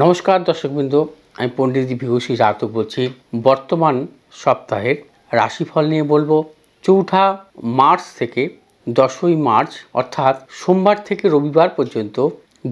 নমস্কার দর্শকবৃন্দ, আমি পণ্ডিত বিভূষী জাতক বলছি। বর্তমান সপ্তাহের রাশিফল নিয়ে বলবো। ৪ঠা মার্চ থেকে ১০ই মার্চ অর্থাৎ সোমবার থেকে রবিবার পর্যন্ত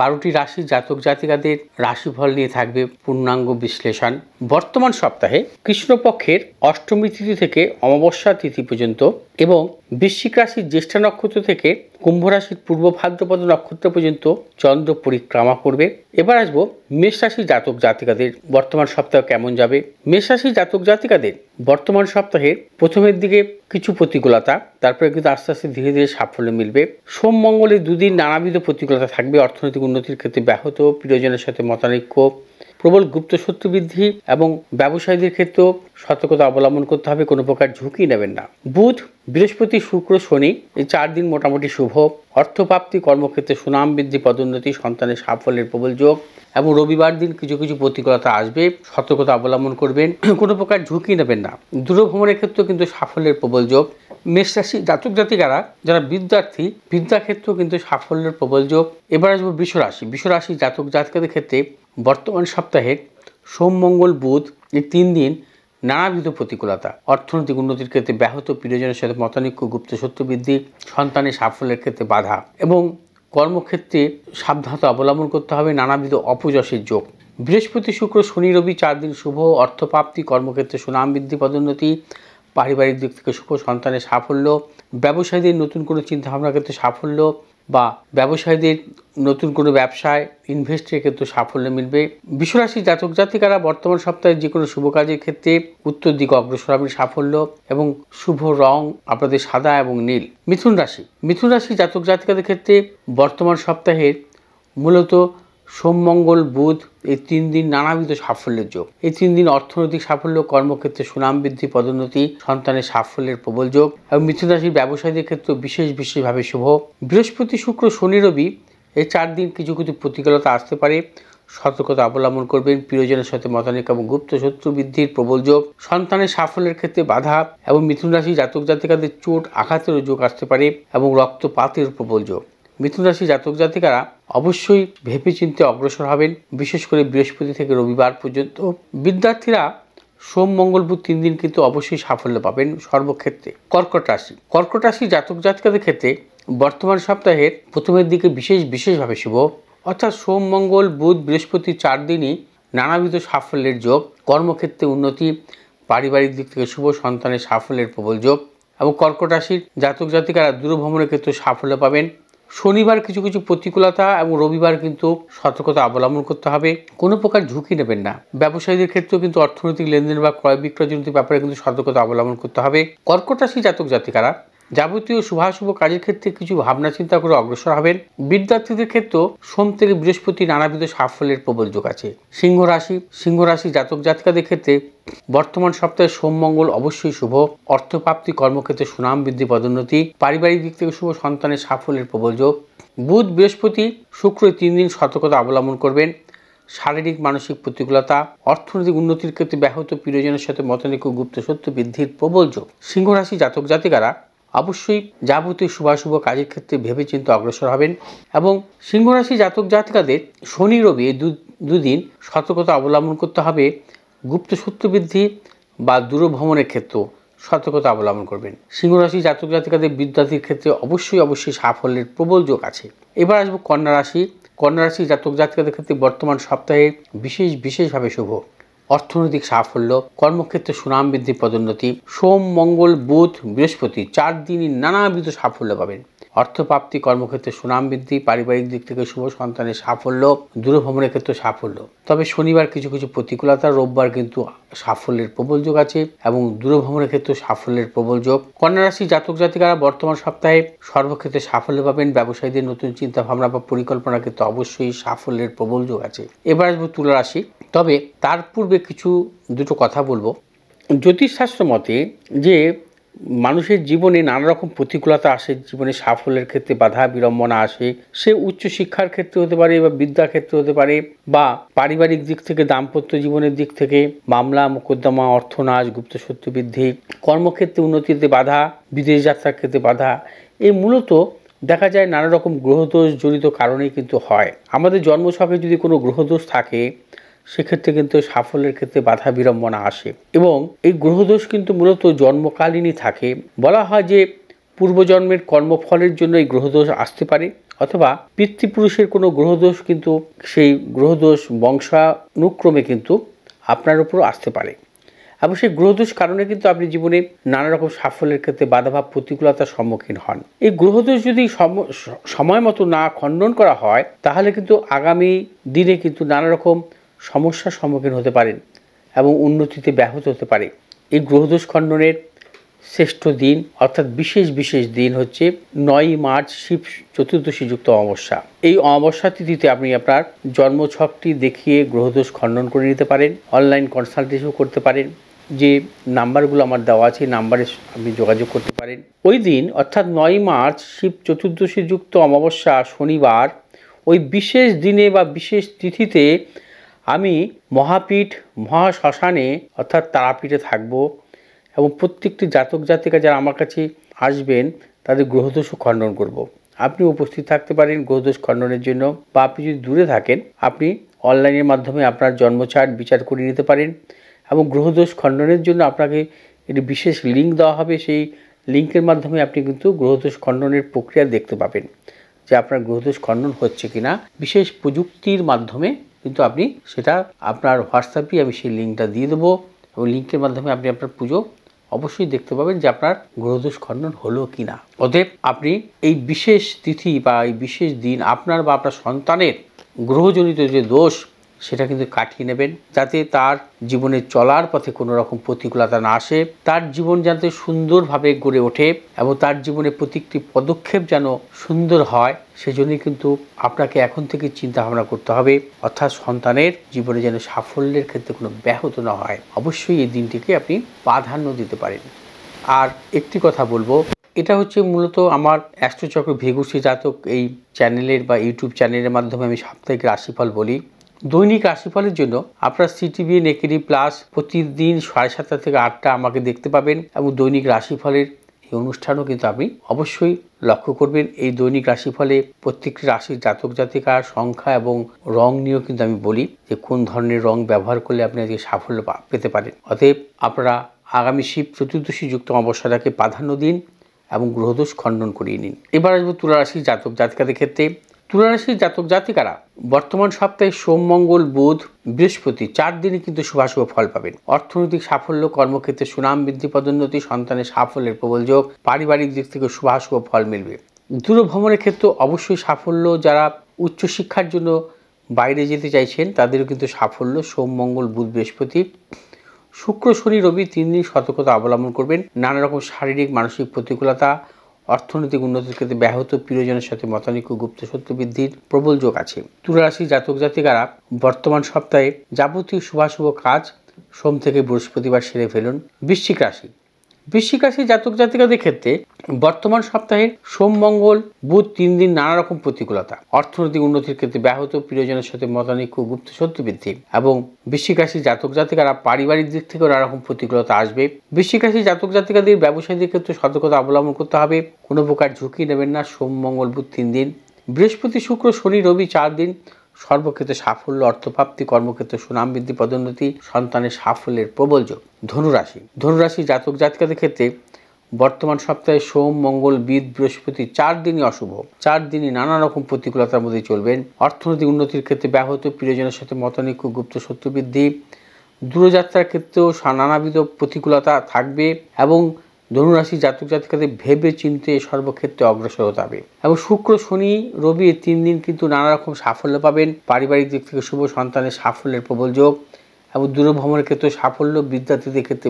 ১২টি রাশির জাতক জাতিকাদের রাশিফল নিয়ে থাকবে পূর্ণাঙ্গ বিশ্লেষণ। বর্তমান সপ্তাহে কৃষ্ণপক্ষের অষ্টমী তিথি থেকে অমাবস্যা তিথি পর্যন্ত এবং বৃশ্চিক রাশির জ্যেষ্ঠা নক্ষত্র থেকে কুম্ভ রাশির পূর্ব ভাদ্রপদ নক্ষত্র পর্যন্ত চন্দ্র পরিক্রমা করবে। এবার আসবো মেষ রাশির জাতক জাতিকাদের বর্তমান সপ্তাহ কেমন যাবে। মেষ রাশির জাতক জাতিকাদের বর্তমান সপ্তাহের প্রথমের দিকে কিছু প্রতিকূলতা, তারপরে কিন্তু আস্তে আস্তে ধীরে ধীরে সাফল্য মিলবে। সোম মঙ্গলের দুদিন নানাবিধ প্রতিকূলতা থাকবে। অর্থনৈতিক উন্নতির ক্ষেত্রে ব্যাহত, প্রিয়জনের সাথে মতানৈক্য, প্রবল গুপ্ত শত্রু বৃদ্ধি এবং ব্যবসায়ীদের ক্ষেত্রেও সতর্কতা অবলম্বন করতে হবে। কোনো প্রকার ঝুঁকি নেবেন না। বুধ, বৃহস্পতি, শুক্র, শনি এই 4 দিন মোটামুটি শুভ। অর্থপ্রাপ্তি, কর্মক্ষেত্রে সুনাম বৃদ্ধি, পদোন্নতি, সন্তানের সাফল্যের প্রবল যোগ এবং রবিবার দিন কিছু কিছু প্রতিকূলতা আসবে, সতর্কতা অবলম্বন করবেন। কোনো প্রকার ঝুঁকি নেবেন না। দূরভ্রমণের ক্ষেত্রেও কিন্তু সাফল্যের প্রবল যোগ। মেষ রাশি জাতক জাতিকারা যারা বিদ্যার্থী, বিদ্যাক্ষেত্রেও কিন্তু সাফল্যের প্রবল যোগ। এবার আসবো বৃষ রাশি। বৃষ রাশি জাতক জাতিকাদের ক্ষেত্রে বর্তমান সপ্তাহে সোম মঙ্গল বুধ এই 3 দিন নানাবিধ প্রতিকূলতা, অর্থনৈতিক উন্নতির ক্ষেত্রে ব্যাহত, প্রিয়জনের সাথে মতানৈক্য, গুপ্ত শত্রু বৃদ্ধি, সন্তানের সাফল্যের ক্ষেত্রে বাধা এবং কর্মক্ষেত্রে সাবধানতা অবলম্বন করতে হবে। নানাবিধ অপযশের যোগ। বৃহস্পতি, শুক্র, শনি, রবি 4 দিন শুভ। অর্থপ্রাপ্তি, কর্মক্ষেত্রে সুনাম বৃদ্ধি, পদোন্নতি, পারিবারিক দিক থেকে শুভ, সন্তানের সাফল্য, ব্যবসায়ীদের নতুন কোনো চিন্তাভাবনার ক্ষেত্রে সাফল্য বা ব্যবসায়ীদের নতুন কোনো ব্যবসায় ইনভেস্টের ক্ষেত্রে সাফল্য মিলবে। বিশ্বরাশি জাতক জাতিকারা বর্তমান সপ্তাহে যে কোনো শুভ কাজের ক্ষেত্রে উত্তর দিকে অগ্রসর হবেন সাফল্য এবং শুভ রং আপনাদের সাদা এবং নীল। মিথুন রাশি। মিথুন রাশি জাতক জাতিকাদের ক্ষেত্রে বর্তমান সপ্তাহের মূলত সোম মঙ্গল বুধ এই 3 দিন নানাবিধ সাফল্যের যোগ। এই 3 দিন অর্থনৈতিক সাফল্য, কর্মক্ষেত্রে সুনাম বৃদ্ধি, পদোন্নতি, সন্তানের সাফল্যের প্রবল যোগ এবং মিথুন রাশির ব্যবসায়ীদের ক্ষেত্রে বিশেষভাবে শুভ। বৃহস্পতি, শুক্র, শনি, রবি এই 4 দিন কিছু কিছু প্রতিকূলতা আসতে পারে, সতর্কতা অবলম্বন করবেন। প্রিয়জনের সাথে মতানৈক্য এবং গুপ্ত শত্রু বৃদ্ধির প্রবল যোগ, সন্তানের সাফল্যের ক্ষেত্রে বাধা এবং মিথুন রাশি জাতক জাতিকাদের চোট আঘাতেরও যোগ আসতে পারে এবং রক্তপাতের প্রবল যোগ। মিথুন রাশি জাতক জাতিকারা অবশ্যই ভেবেচিন্তে অগ্রসর হবেন, বিশেষ করে বৃহস্পতি থেকে রবিবার পর্যন্ত। বিদ্যার্থীরা সোম মঙ্গল বুধ 3 দিন কিন্তু অবশ্যই সাফল্য পাবেন সর্বক্ষেত্রে। কর্কট রাশি। কর্কট রাশি জাতক জাতিকাদের ক্ষেত্রে বর্তমান সপ্তাহের প্রথমের দিকে বিশেষভাবে শুভ, অর্থাৎ সোম মঙ্গল বুধ বৃহস্পতি 4 দিনই নানাবিধ সাফল্যের যোগ, কর্মক্ষেত্রে উন্নতি, পারিবারিক দিক থেকে শুভ, সন্তানের সাফল্যের প্রবল যোগ এবং কর্কট রাশির জাতক জাতিকারা দূরভ্রমণের ক্ষেত্রে সাফল্য পাবেন। শনিবার কিছু কিছু প্রতিকূলতা এবং রবিবার কিন্তু সতর্কতা অবলম্বন করতে হবে। কোনো প্রকার ঝুঁকি নেবেন না। ব্যবসায়ীদের ক্ষেত্রেও কিন্তু অর্থনৈতিক লেনদেন বা ক্রয় বিক্রয়জনিত ব্যাপারে কিন্তু সতর্কতা অবলম্বন করতে হবে। কর্কট রাশি জাতক জাতিকারা যাবতীয় শুভাশুভ কাজের ক্ষেত্রে কিছু ভাবনা চিন্তা করে অগ্রসর হবেন। বিদ্যার্থীদের ক্ষেত্রেও সোম থেকে বৃহস্পতি নানাবিধ সাফল্যের প্রবল যোগ আছে। সিংহ রাশি জাতক জাতিকাদের ক্ষেত্রে বর্তমান সপ্তাহে সোম মঙ্গল অবশ্যই শুভ। অর্থপ্রাপ্তি, কর্মক্ষেত্রে সুনাম বৃদ্ধি, পদোন্নতি, পারিবারিক দিক থেকে শুভ, সন্তানের সাফল্যের প্রবল যোগ। বুধ, বৃহস্পতি, শুক্র 3 দিন সতর্কতা অবলম্বন করবেন। শারীরিক মানসিক প্রতিকূলতা, অর্থনৈতিক উন্নতির ক্ষেত্রে ব্যাহত, প্রিয়জনের সাথে মতানৈক্য, গুপ্ত শত্রু বৃদ্ধির প্রবল যোগ। সিংহ রাশি জাতক জাতিকারা অবশ্যই যাবতীয় শুভাশুভ কাজের ক্ষেত্রে ভেবেচিন্তে অগ্রসর হবেন এবং সিংহ রাশি জাতক জাতিকাদের শনি রবি এই দুদিন সতর্কতা অবলম্বন করতে হবে। গুপ্ত শত্রু বৃদ্ধি বা দূরভ্রমণের ক্ষেত্রেও সতর্কতা অবলম্বন করবেন। সিংহ রাশি জাতক জাতিকাদের বিদ্যার্থীর ক্ষেত্রে অবশ্যই সাফল্যের প্রবল যোগ আছে। এবার আসবো কন্যা রাশি। কন্যা রাশি জাতক জাতিকাদের ক্ষেত্রে বর্তমান সপ্তাহে বিশেষভাবে শুভ। অর্থনৈতিক সাফল্য, কর্মক্ষেত্রে সুনাম বৃদ্ধি, পদোন্নতি, সোম মঙ্গল বুধ বৃহস্পতি 4 দিনই নানাবিধ সাফল্য পাবেন। অর্থপ্রাপ্তি, কর্মক্ষেত্রে সুনাম বৃদ্ধি, পারিবারিক দিক থেকে শুভ, সন্তানের সাফল্য, দূরভ্রমণের ক্ষেত্রে সাফল্য। তবে শনিবার কিছু কিছু প্রতিকূলতা, রোববার কিন্তু সাফল্যের প্রবল যোগ আছে এবং দূরভ্রমণের ক্ষেত্রে সাফল্যের প্রবল যোগ। কন্যা রাশি জাতক জাতিকারা বর্তমান সপ্তাহে সর্বক্ষেত্রে সাফল্য পাবেন। ব্যবসায়ীদের নতুন চিন্তা ভাবনা বা পরিকল্পনার ক্ষেত্রে অবশ্যই সাফল্যের প্রবল যোগ আছে। এবার আসবো তুলা রাশি। তবে তার পূর্বে দুটো কথা বলবো। জ্যোতিষশাস্ত্র মতে যে মানুষের জীবনে নানা রকম প্রতিকূলতা আসে, জীবনে সাফল্যের ক্ষেত্রে বাধা বিড়ম্বনা আসে। সে উচ্চ শিক্ষার ক্ষেত্রে হতে পারে বা বিদ্যা ক্ষেত্রে হতে পারে বা পারিবারিক দিক থেকে, দাম্পত্য জীবনের দিক থেকে, মামলা মোকদ্দমা, অর্থনাশ, গুপ্ত শত্রু বৃদ্ধি, কর্মক্ষেত্রে উন্নতিতে বাধা, বিদেশ যাত্রার ক্ষেত্রে বাধা। এই মূলত দেখা যায় নানা রকম গ্রহদোষ জনিত কারণেই কিন্তু হয়। আমাদের জন্মছকে যদি কোনো গ্রহদোষ থাকে সেক্ষেত্রে কিন্তু সাফল্যের ক্ষেত্রে বাধা বিড়ম্বনা আসে। এবং এই গ্রহদোষ কিন্তু মূলত জন্মকালীনই থাকে। বলা হয় যে পূর্বজন্মের কর্মফলের জন্য এই গ্রহদোষ আসতে পারে, অথবা পিতৃপুরুষের কোনো গ্রহদোষ কিন্তু সেই গ্রহদোষ বংশানুক্রমে কিন্তু আপনার উপরও আসতে পারে। এবং সেই গ্রহদোষ কারণে কিন্তু আপনি জীবনে নানা রকম সাফল্যের ক্ষেত্রে বাধাভাব প্রতিকূলতার সম্মুখীন হন। এই গ্রহদোষ যদি সময় মতো না খণ্ডন করা হয়, তাহলে কিন্তু আগামী দিনে কিন্তু নানা রকম সমস্যার সম্মুখীন হতে পারেন এবং উন্নতিতে ব্যাহত হতে পারে। এই গ্রহদোষ খণ্ডনের শ্রেষ্ঠ দিন অর্থাৎ বিশেষ দিন হচ্ছে 9ই মার্চ শিব চতুর্দশী যুক্ত অমাবস্যা। এই অমাবস্যা তিথিতে আপনি আপনার জন্মছকটি দেখিয়ে গ্রহদোষ খণ্ডন করে নিতে পারেন। অনলাইন কনসালটেশন করতে পারেন। যে নাম্বারগুলো আমার দেওয়া আছে নাম্বারে আপনি যোগাযোগ করতে পারেন। ওই দিন অর্থাৎ 9ই মার্চ শিব চতুর্দশী যুক্ত অমাবস্যা শনিবার, ওই বিশেষ দিনে বা বিশেষ তিথিতে আমি মহাপীঠ মহাশ্মশানে অর্থাৎ তারাপীঠে থাকব এবং প্রত্যেকটি জাতক জাতিকা যারা আমার কাছে আসবেন তাদের গ্রহদোষও খণ্ডন করব। আপনি উপস্থিত থাকতে পারেন গ্রহদোষ খণ্ডনের জন্য, বা আপনি যদি দূরে থাকেন আপনি অনলাইনের মাধ্যমে আপনার জন্মচার্ট বিচার করে নিতে পারেন এবং গ্রহদোষ খণ্ডনের জন্য আপনাকে একটি বিশেষ লিঙ্ক দেওয়া হবে। সেই লিঙ্কের মাধ্যমে আপনি কিন্তু গ্রহদোষ খণ্ডনের প্রক্রিয়া দেখতে পাবেন যে আপনার গ্রহদোষ খণ্ডন হচ্ছে কিনা। বিশেষ প্রযুক্তির মাধ্যমে কিন্তু আপনি সেটা আপনার হোয়াটসঅ্যাপে আমি সেই লিঙ্কটা দিয়ে দেবো এবং লিঙ্কের মাধ্যমে আপনি আপনার পুজো অবশ্যই দেখতে পাবেন যে আপনার গ্রহদোষ খণ্ডন হলো কিনা। অতএব আপনি এই বিশেষ তিথি বা এই বিশেষ দিন আপনার বা আপনার সন্তানের গ্রহজনিত যে দোষ সেটা কিন্তু কাটিয়ে নেবেন, যাতে তার জীবনে চলার পথে কোনো রকম প্রতিকূলতা না আসে, তার জীবন যাতে সুন্দরভাবে গড়ে ওঠে এবং তার জীবনে প্রত্যেকটি পদক্ষেপ যেন সুন্দর হয়। সেজন্যই কিন্তু আপনাকে এখন থেকে চিন্তা ভাবনা করতে হবে, অর্থাৎ সন্তানের জীবনে যেন সাফল্যের ক্ষেত্রে কোনো ব্যাহত না হয়। অবশ্যই এই দিনটিকে আপনি প্রাধান্য দিতে পারেন। আর একটি কথা বলবো, এটা হচ্ছে মূলত আমার অ্যাস্ট্রোচক্র ভৃগুশ্রী জাতক এই চ্যানেলের বা ইউটিউব চ্যানেলের মাধ্যমে আমি সাপ্তাহিক রাশিফল বলি। দৈনিক রাশিফলের জন্য আপনার সিটিভিএন একেডি প্লাস প্রতিদিন 7:30 থেকে 8টা আমাকে দেখতে পাবেন এবং দৈনিক রাশিফলের এই অনুষ্ঠানও কিন্তু আপনি অবশ্যই লক্ষ্য করবেন। এই দৈনিক রাশিফলে প্রত্যেকটি রাশির জাতক জাতিকার সংখ্যা এবং রং নিয়েও কিন্তু আমি বলি যে কোন ধরনের রং ব্যবহার করলে আপনি আজকে সাফল্য পেতে পারেন। অতএব আপনারা আগামী শিব চতুর্দশী যুক্ত অমাবস্যাটাকে প্রাধান্য দিন এবং গ্রহদোষ খণ্ডন করিয়ে নিন। এবার আসবো তুলা রাশির জাতক জাতিকাদের ক্ষেত্রে। তুলা রাশির জাতক জাতিকারা বর্তমান সপ্তাহে সোম মঙ্গল বুধ বৃহস্পতি 4 দিনই কিন্তু শুভাশুভ ফল পাবেন। অর্থনৈতিক সাফল্য, কর্মক্ষেত্রে সুনাম বৃদ্ধি, পদোন্নতি, সন্তানের সাফল্যের প্রবল যোগ, পারিবারিক দিক থেকে শুভাশুভ ফল মিলবে। দূরভ্রমণের ক্ষেত্রে অবশ্যই সাফল্য। যারা উচ্চশিক্ষার জন্য বাইরে যেতে চাইছেন তাদেরও কিন্তু সাফল্য। সোম মঙ্গল বুধ বৃহস্পতি, শুক্র শনি রবি 3 দিন সতর্কতা অবলম্বন করবেন। নানা রকম শারীরিক মানসিক প্রতিকূলতা, অর্থনৈতিক উন্নতির ক্ষেত্রে ব্যাহত, প্রিয়জনের সাথে মতানৈক্য, গুপ্ত সত্য বৃদ্ধির প্রবল যোগ আছে। তুলা রাশি জাতক জাতিকারা বর্তমান সপ্তাহে যাবতীয় শুভাশুভ কাজ সোম থেকে বৃহস্পতিবার সেরে ফেলুন। বৃশ্চিক রাশি জাতক জাতিকাদের ক্ষেত্রে বর্তমান সপ্তাহে সোম মঙ্গল বুধ 3 দিন নানা রকম প্রতিকূলতা, অর্থনৈতিক উন্নতির ক্ষেত্রে ব্যাহত, প্রিয়জনের সাথে মতানৈক্য, গুপ্ত সত্য বৃদ্ধি। এবং বৃশ্চিক রাশি জাতক জাতিকারা পারিবারিক দিক থেকেও নানা রকম প্রতিকূলতা আসবে। বৃশ্চিক রাশি জাতক জাতিকাদের ব্যবসায়ীদের ক্ষেত্রে সতর্কতা অবলম্বন করতে হবে, কোনো প্রকার ঝুঁকি নেবেন না। সোম মঙ্গল বুধ 3 দিন, বৃহস্পতি শুক্র শনি রবি 4 দিন, সর্বক্ষেত্রে সাফল্য, অর্থপ্রাপ্তি, কর্মক্ষেত্রে সুনাম বৃদ্ধি, পদোন্নতি, সন্তানের সাফল্যের প্রবল যোগ। ধনুরাশি জাতক জাতিকাদের ক্ষেত্রে বর্তমান সপ্তাহে সোম মঙ্গল বুধ বৃহস্পতি 4 দিনই অশুভ। 4 দিনই নানা রকম প্রতিকূলতার মধ্যে চলবেন। অর্থনৈতিক উন্নতির ক্ষেত্রে ব্যাহত, প্রিয়জনের সাথে মতানৈক্য, গুপ্ত সত্য বৃদ্ধি। দূরযাত্রার ক্ষেত্রেও নানাবিধ প্রতিকূলতা থাকবে এবং ধনুরাশি জাতক জাতিকাদের ভেবে চিন্তে সর্বক্ষেত্রে অগ্রসর হতে হবে। এবং শুক্র শনি রবি 3 দিন কিন্তু নানা রকম সাফল্য পাবেন। পারিবারিক দিক থেকে শুভ, সন্তানের সাফল্যের প্রবল যোগ এবং দূরভ্রমণের ক্ষেত্রে সাফল্য, বিদ্যার্থীদের ক্ষেত্রে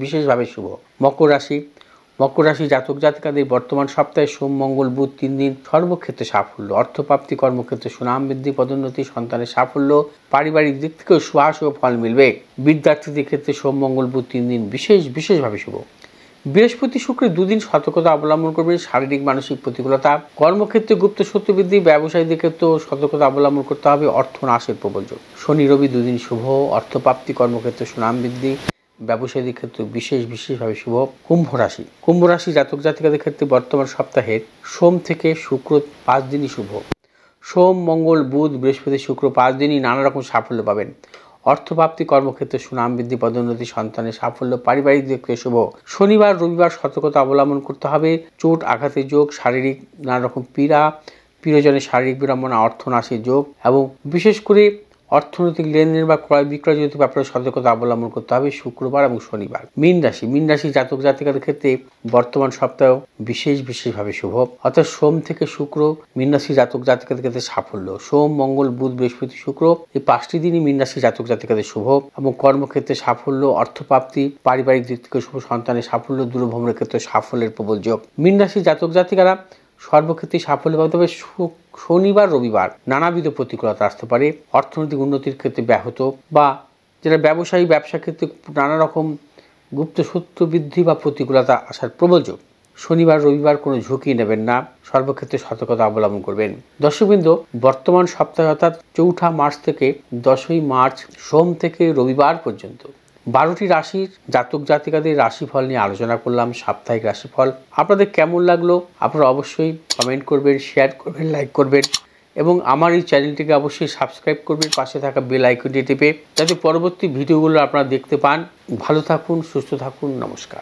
বিশেষভাবে শুভ। মকর রাশি জাতক জাতিকাদের বর্তমান সপ্তাহে সোম মঙ্গল বুধ 3 দিন, সর্বক্ষেত্রে সাফল্য, অর্থপ্রাপ্তি, কর্মক্ষেত্রে সুনাম বৃদ্ধি, পদোন্নতি, সন্তানের সাফল্য, পারিবারিক দিক থেকেও শুভাশুভ ফল মিলবে। বিদ্যার্থীদের ক্ষেত্রে সোম মঙ্গল বুধ 3 দিন বিশেষভাবে শুভ। বৃহস্পতি শুক্র 2 দিন সতর্কতা অবলম্বন করবেন, শারীরিক মানসিক প্রতিকূলতা, কর্মক্ষেত্রে গুপ্ত সত্য বৃদ্ধি, ব্যবসায়ীদের ক্ষেত্রেও সতর্কতা অবলম্বন করতে হবে, অর্থ নাশের প্রবল যোগ। শনি রবি 2 দিন শুভ, অর্থপ্রাপ্তি, কর্মক্ষেত্রে সুনাম বৃদ্ধি, ব্যবসায়ীদের ক্ষেত্রে বিশেষভাবে শুভ। কুম্ভ রাশি জাতক জাতিকাদের ক্ষেত্রে বর্তমান সপ্তাহের সোম থেকে শুক্র 5 দিনই শুভ। সোম মঙ্গল বুধ বৃহস্পতি শুক্র 5 দিনই নানা রকম সাফল্য পাবেন। অর্থপ্রাপ্তি, কর্মক্ষেত্রে সুনাম বৃদ্ধি, পদোন্নতি, সন্তানের সাফল্য, পারিবারিক দিক থেকে শুভ। শনিবার রবিবার সতর্কতা অবলম্বন করতে হবে। চোট আঘাতের যোগ, শারীরিক নানা রকম পীড়া, প্রিয়জনের শারীরিক বিড়ম্বনা, অর্থনাশের যোগ এবং বিশেষ করে অর্থনৈতিক লেনদেন বা ক্রয় বিক্রয়জনিত ব্যাপারে সতর্কতা অবলম্বন করতে হবে শুক্রবার এবং শনিবার। মীন রাশি জাতক জাতিকাদের ক্ষেত্রে বর্তমান সপ্তাহ বিশেষভাবে শুভ। অর্থাৎ সোম থেকে শুক্র মীন রাশি জাতক জাতিকাদের ক্ষেত্রে সাফল্য। সোম, মঙ্গল, বুধ, বৃহস্পতি, শুক্র এই 5টি দিনই মীন রাশি জাতক জাতিকাদের শুভ এবং কর্মক্ষেত্রে সাফল্য, অর্থপ্রাপ্তি, পারিবারিক দিক থেকে শুভ, সন্তানের সাফল্য, দূরভ্রমণের ক্ষেত্রে সাফল্যের প্রবল যোগ। মীন রাশি জাতক জাতিকারা সর্বক্ষেত্রে সাফল্য পাবে। তবে শনিবার রবিবার নানাবিধ প্রতিকূলতা আসতে পারে। অর্থনৈতিক উন্নতির ক্ষেত্রে ব্যাহত বা যারা ব্যবসা ক্ষেত্রে নানা রকম গুপ্ত শত্রু বৃদ্ধি বা প্রতিকূলতা আসার প্রবল যোগ। শনিবার রবিবার কোনো ঝুঁকি নেবেন না, সর্বক্ষেত্রে সতর্কতা অবলম্বন করবেন। দর্শকবৃন্দ, বর্তমান সপ্তাহে অর্থাৎ 4 মার্চ থেকে 10 মার্চ সোম থেকে রবিবার পর্যন্ত 12টি রাশির জাতক জাতিকাদের রাশিফল নিয়ে আলোচনা করলাম, সাপ্তাহিক রাশিফল। আপনাদের কেমন লাগলো আপনারা অবশ্যই কমেন্ট করবেন, শেয়ার করবেন, লাইক করবেন এবং আমার এই চ্যানেলটিকে অবশ্যই সাবস্ক্রাইব করবেন, পাশে থাকা বেল আইকনটি টিপে, যাতে পরবর্তী ভিডিওগুলো আপনারা দেখতে পান। ভালো থাকুন, সুস্থ থাকুন, নমস্কার।